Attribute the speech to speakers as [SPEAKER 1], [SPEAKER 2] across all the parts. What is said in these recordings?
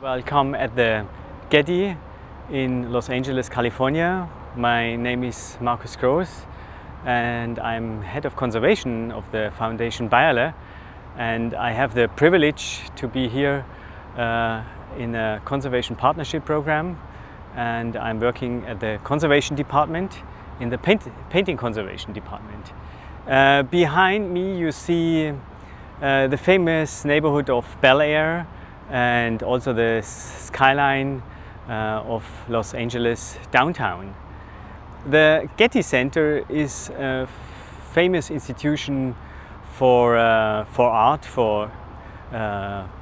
[SPEAKER 1] Welcome at the Getty in Los Angeles, California. My name is Markus Gross and I'm head of conservation of the Fondation Beyeler, and I have the privilege to be here in a conservation partnership program, and I'm working at the conservation department in the painting conservation department. Behind me you see the famous neighborhood of Beyeler and also the skyline of Los Angeles downtown. The Getty Center is a famous institution for art, for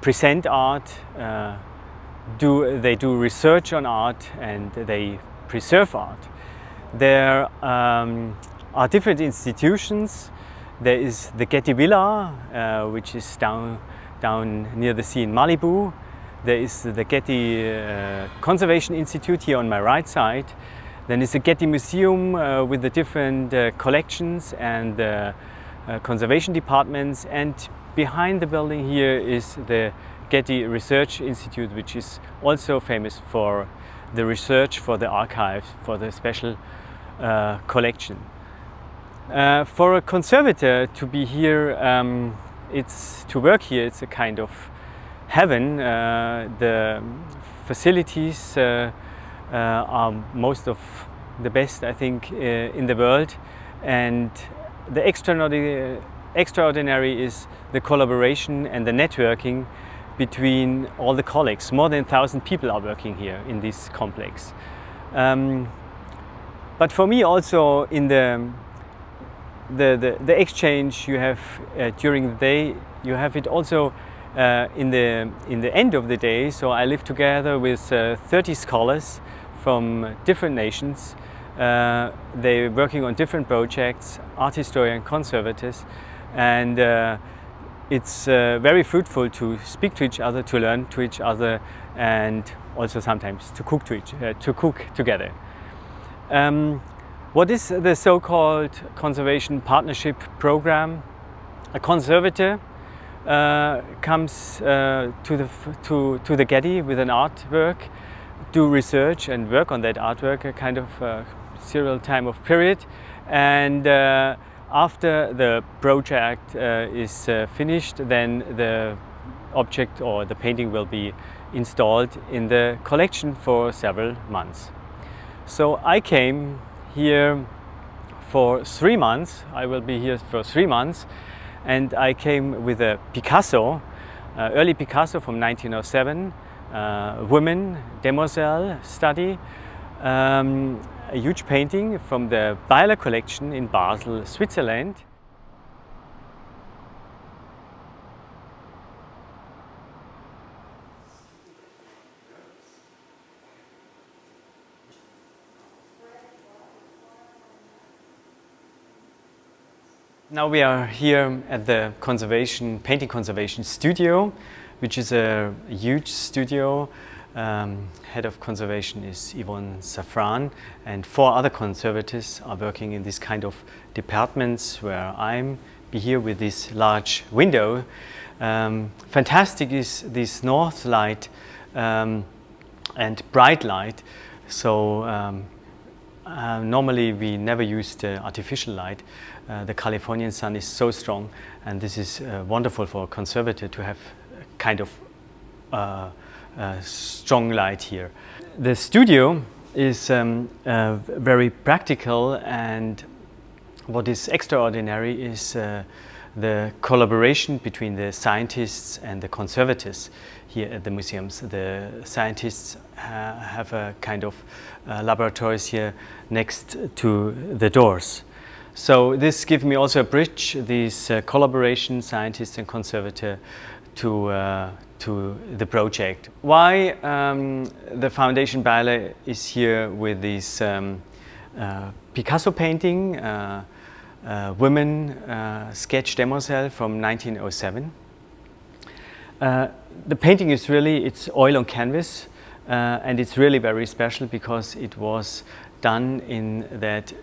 [SPEAKER 1] present art. They do research on art and they preserve art. There are different institutions. There is the Getty Villa, which is down near the sea in Malibu. There is the Getty Conservation Institute here on my right side. Then is the Getty Museum with the different collections and conservation departments. And behind the building here is the Getty Research Institute, which is also famous for the research, for the archives, for the special collection. For a conservator to be here, to work here, it's a kind of heaven. The facilities are most of the best, I think, in the world, and the extraordinary is the collaboration and the networking between all the colleagues. More than 1,000 people are working here in this complex. But for me also, in the exchange you have during the day, you have it also in the end of the day. So I live together with 30 scholars from different nations. They're working on different projects, art historians, conservators, and it's very fruitful to speak to each other, to learn to each other, and also sometimes to cook together. What is the so-called conservation partnership program? A conservator comes to the Getty with an artwork, do research and work on that artwork, a kind of serial time of period, and after the project is finished, then the object or the painting will be installed in the collection for several months. So I came here for 3 months. I will be here for 3 months, and I came with a Picasso, early Picasso from 1907, women, demoiselle study, a huge painting from the Beyeler collection in Basel, Switzerland. Now we are here at the painting conservation studio, which is a huge studio. Head of conservation is Yvonne Safran, and 4 other conservators are working in this kind of departments where I'm here with this large window. Fantastic is this north light and bright light. So normally we never use the artificial light. The Californian sun is so strong, and this is wonderful for a conservator to have kind of strong light here. The studio is very practical, and what is extraordinary is the collaboration between the scientists and the conservators here at the museums. The scientists have a kind of laboratories here next to the doors. So this gives me also a bridge, this collaboration, scientist and conservator, to the project. Why the Fondation Beyeler is here with this Picasso painting, Women Sketch Demoiselle from 1907. The painting is really, it's oil on canvas, and it's really very special because it was done in that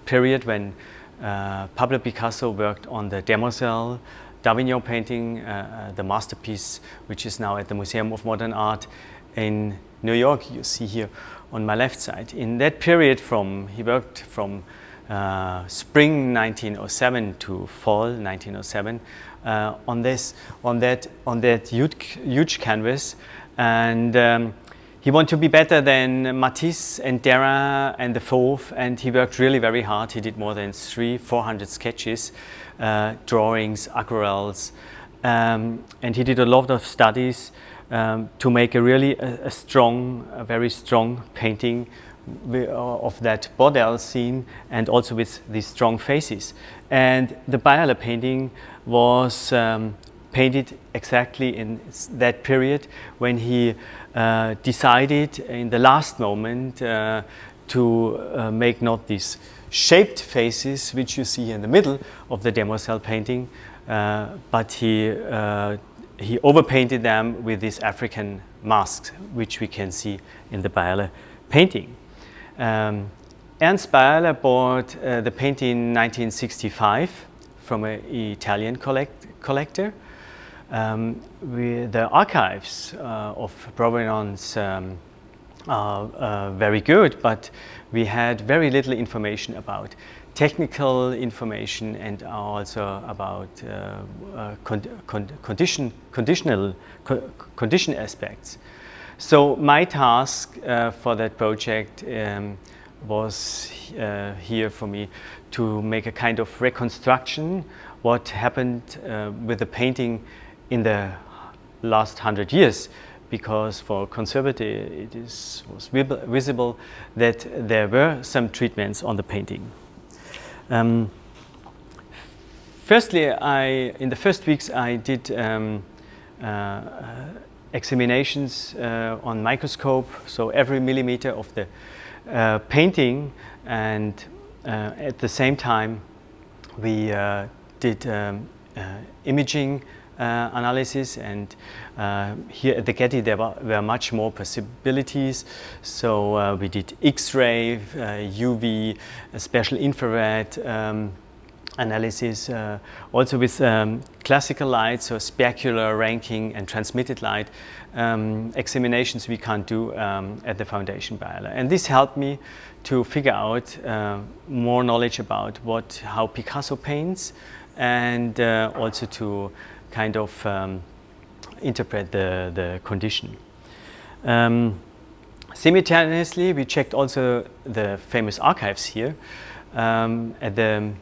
[SPEAKER 1] period when Pablo Picasso worked on the demoiselle d'Avignon painting, the masterpiece, which is now at the Museum of Modern Art in New York. You see here on my left side. In that period, he worked from spring 1907 to fall 1907 on that huge canvas, and he wanted to be better than Matisse and Derain and the Fauve, and he worked really very hard. He did more than 300-400 sketches, drawings, aquarelles, and he did a lot of studies to make a very strong painting of that bordel scene, and also with these strong faces. And the Beyeler painting was painted exactly in that period when he decided in the last moment to make not these shaped faces which you see in the middle of the demoiselle painting, but he overpainted them with these African masks, which we can see in the Beyeler painting. Ernst Beyeler bought the painting in 1965 from an Italian collector. The archives of provenance are very good, but we had very little information about technical information and also about condition aspects. So my task for that project was here for me to make a kind of reconstruction what happened with the painting in the last 100 years, because for Conservator it was visible that there were some treatments on the painting. Firstly, in the first weeks I did examinations on microscope, so every millimeter of the painting, and at the same time we did imaging analysis, and here at the Getty there were much more possibilities. So we did X-ray, UV, special infrared analysis, also with classical light, so specular, ranking and transmitted light examinations we can't do at the Fondation Beyeler. And this helped me to figure out more knowledge about how Picasso paints, and also to kind of interpret the condition. Simultaneously, we checked also the famous archives here at the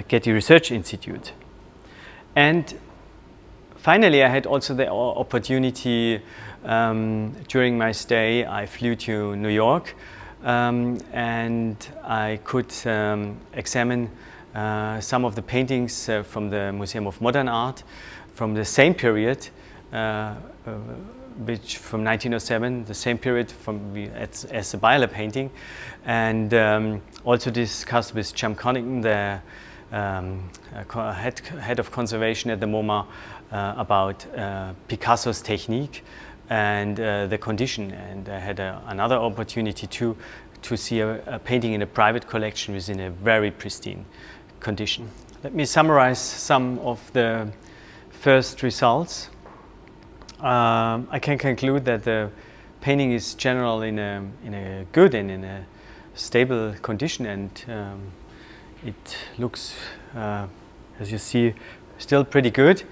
[SPEAKER 1] Getty Research Institute. And finally, I had also the opportunity during my stay. I flew to New York and I could examine some of the paintings from the Museum of Modern Art from the same period, which from 1907, the same period as the Beyeler painting, and also discussed with Jim Connington, the head of conservation at the MoMA, about Picasso's technique and the condition. And I had another opportunity to see a painting in a private collection within a very pristine condition. Let me summarize some of the first results. I can conclude that the painting is generally in a good and in a stable condition, and it looks, as you see, still pretty good.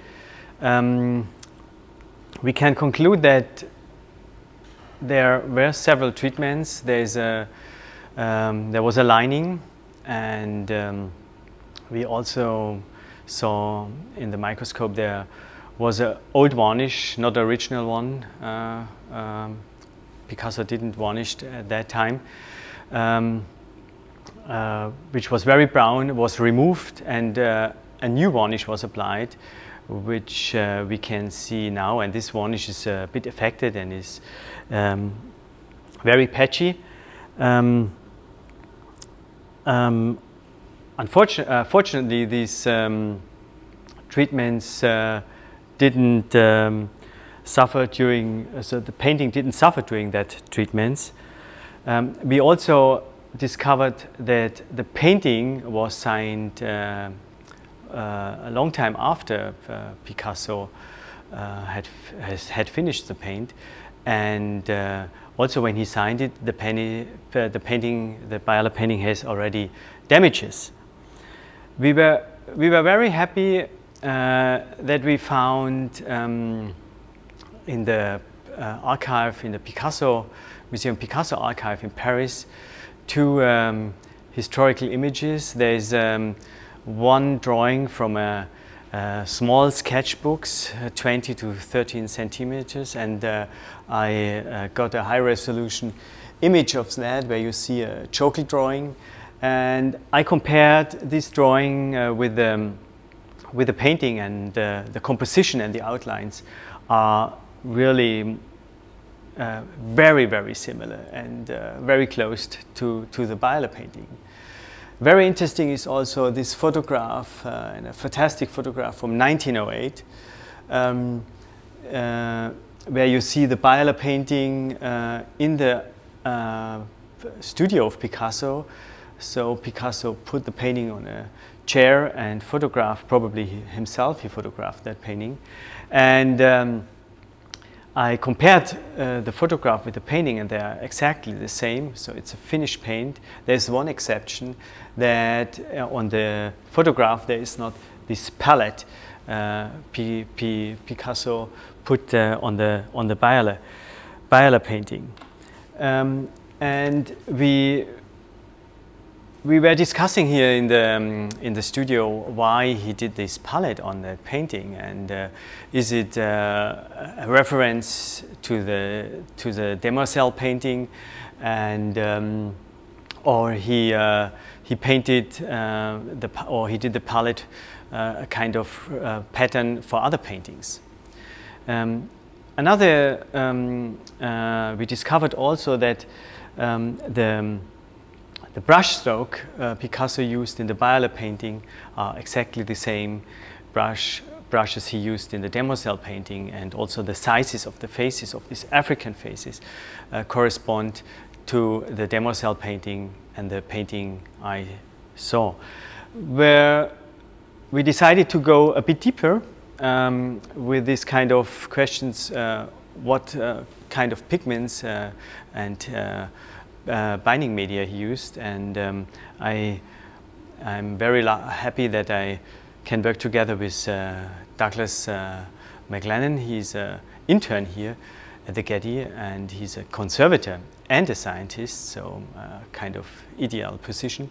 [SPEAKER 1] We can conclude that there were several treatments. There was a lining, and we also saw in the microscope there was an old varnish, not the original one. Picasso didn't varnish at that time, which was very brown, was removed, and a new varnish was applied, which we can see now. And this varnish is a bit affected and is very patchy. Unfortunately, these treatments didn't suffer during, so the painting didn't suffer during that treatments. We also discovered that the painting was signed a long time after Picasso had finished the paint, and also when he signed it, the Beyeler painting has already damages. We were very happy that we found in the archive, in the Museum Picasso archive in Paris, two historical images. There's one drawing from a small sketchbooks, 20 to 13 centimeters, and I got a high-resolution image of that where you see a chocolate drawing, and I compared this drawing with the painting, and the composition and the outlines are really very, very similar and very close to the Beyeler painting. Very interesting is also this photograph, and a fantastic photograph from 1908, where you see the Beyeler painting in the studio of Picasso. So Picasso put the painting on a chair and photographed, probably himself, he photographed that painting. And I compared the photograph with the painting, and they are exactly the same. So it's a finished paint. There's one exception, that on the photograph there is not this palette Picasso put on the Beyeler painting. And we were discussing here in the studio why he did this palette on that painting, and is it a reference to the Demoiselles painting, and or he painted or he did the palette a kind of pattern for other paintings. We discovered also that the brush stroke Picasso used in the Beyeler painting are exactly the same brushes he used in the Demoiselles painting, and also the sizes of the faces of these African faces correspond to the Demoiselles painting and the painting I saw. Where we decided to go a bit deeper with this kind of questions, what kind of pigments and binding media he used, and I'm very happy that I can work together with Douglas McLennan. He's an intern here at the Getty, and he's a conservator and a scientist, so kind of ideal position.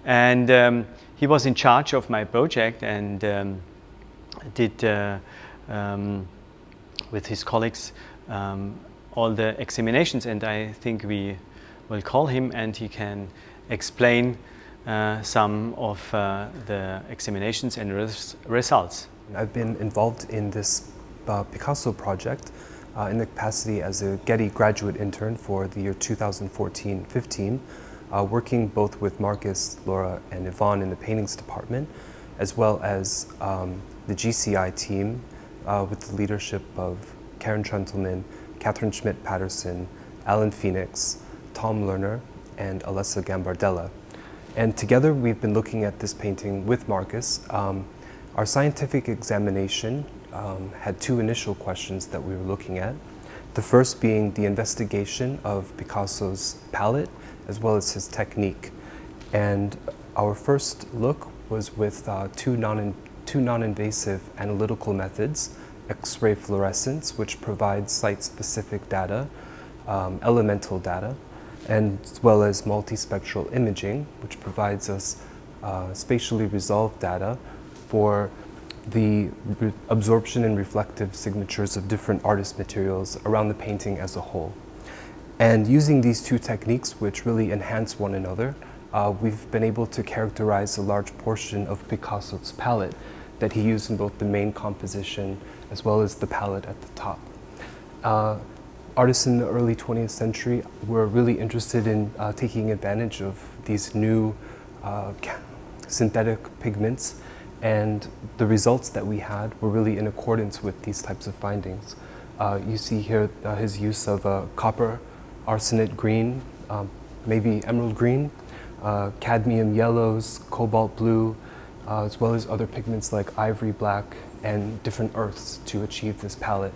[SPEAKER 1] And he was in charge of my project, and did with his colleagues all the examinations, and I think we will call him and he can explain some of the examinations and results.
[SPEAKER 2] I've been involved in this Picasso project in the capacity as a Getty graduate intern for the year 2014-15, working both with Markus, Laura, and Yvonne in the paintings department, as well as the GCI team with the leadership of Karen Trentleman, Catherine Schmidt-Patterson, Alan Phoenix, Tom Lerner, and Alessa Gambardella. And together we've been looking at this painting with Markus. Our scientific examination had two initial questions that we were looking at. The first being the investigation of Picasso's palette as well as his technique. And our first look was with two non-invasive analytical methods, X-ray fluorescence, which provides site-specific data, elemental data, and as well as multispectral imaging, which provides us spatially resolved data for the absorption and reflective signatures of different artist materials around the painting as a whole. And using these two techniques, which really enhance one another, we've been able to characterize a large portion of Picasso's palette that he used in both the main composition as well as the palette at the top. Artists in the early 20th century were really interested in taking advantage of these new synthetic pigments, and the results that we had were really in accordance with these types of findings. You see here his use of copper, arsenate green, maybe emerald green, cadmium yellows, cobalt blue, as well as other pigments like ivory black and different earths to achieve this palette.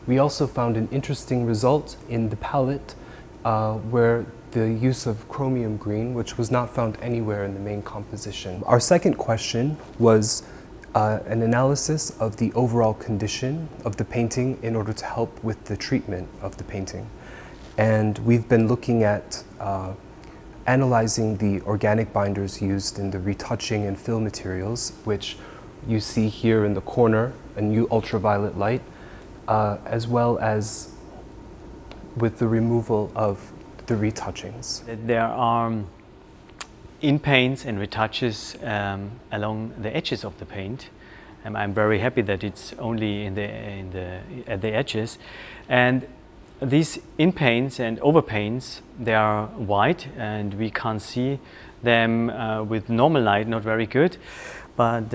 [SPEAKER 2] We also found an interesting result in the palette where the use of chromium green, which was not found anywhere in the main composition. Our second question was an analysis of the overall condition of the painting in order to help with the treatment of the painting. And we've been looking at analyzing the organic binders used in the retouching and fill materials, which you see here in the corner, a new ultraviolet light, as well as with the removal of the retouchings.
[SPEAKER 1] There are in-paints and retouches along the edges of the paint. I'm very happy that it's only at the edges. And these in-paints and over-paints, they are white and we can't see them with normal light, not very good. But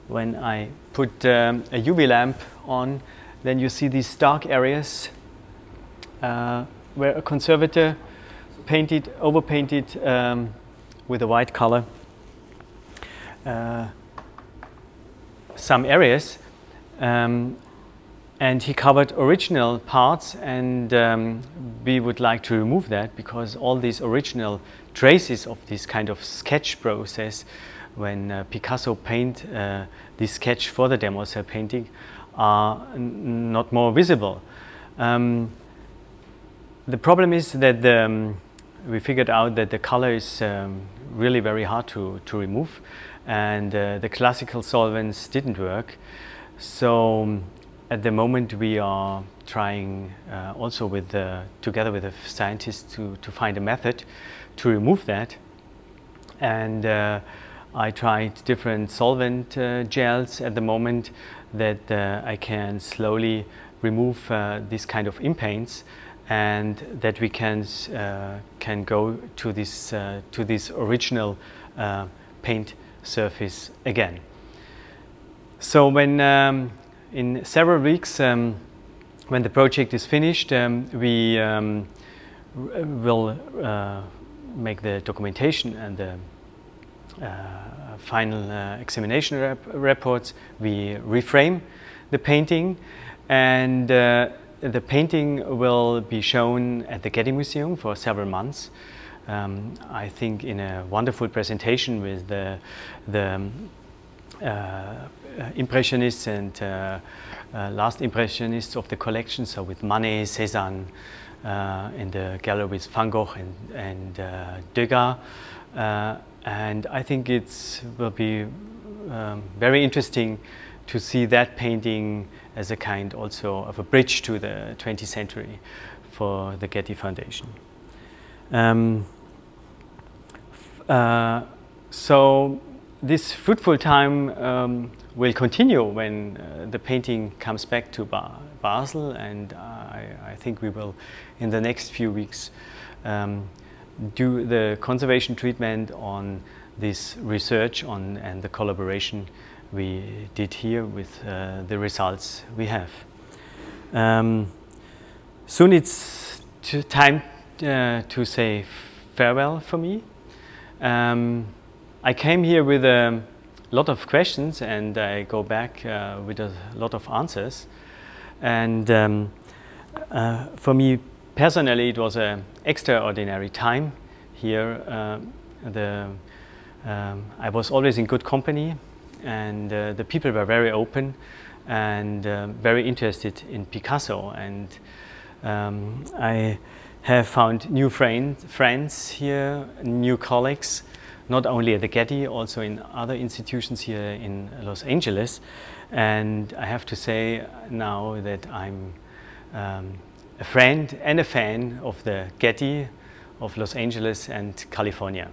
[SPEAKER 1] when I put a UV lamp on, then you see these dark areas where a conservator overpainted with a white color some areas, and he covered original parts, and we would like to remove that because all these original traces of this kind of sketch process when Picasso paint this sketch for the Demoiselle painting are not more visible. The problem is that we figured out that the color is really very hard to remove, and the classical solvents didn't work. So at the moment we are trying also with together with the scientists to find a method to remove that. And I tried different solvent gels at the moment that I can slowly remove this kind of in-paints, and that we can go to this original paint surface again. So when in several weeks, when the project is finished, we will make the documentation and the final examination reports. We reframe the painting, and the painting will be shown at the Getty Museum for several months. I think in a wonderful presentation with the Impressionists and last Impressionists of the collection, so with Manet, Cézanne, in the gallery with Van Gogh and Degas. And I think it will be very interesting to see that painting as a kind also of a bridge to the 20th century for the Getty Foundation. So this fruitful time will continue when the painting comes back to Basel, and I think we will in the next few weeks do the conservation treatment on this research and the collaboration we did here with the results we have. Soon it's time to say farewell for me. I came here with a lot of questions, and I go back with a lot of answers. And for me personally, it was an extraordinary time here. I was always in good company, and the people were very open and very interested in Picasso. And I have found new friends here, new colleagues, not only at the Getty, also in other institutions here in Los Angeles. And I have to say now that I'm a friend and a fan of the Getty of Los Angeles and California.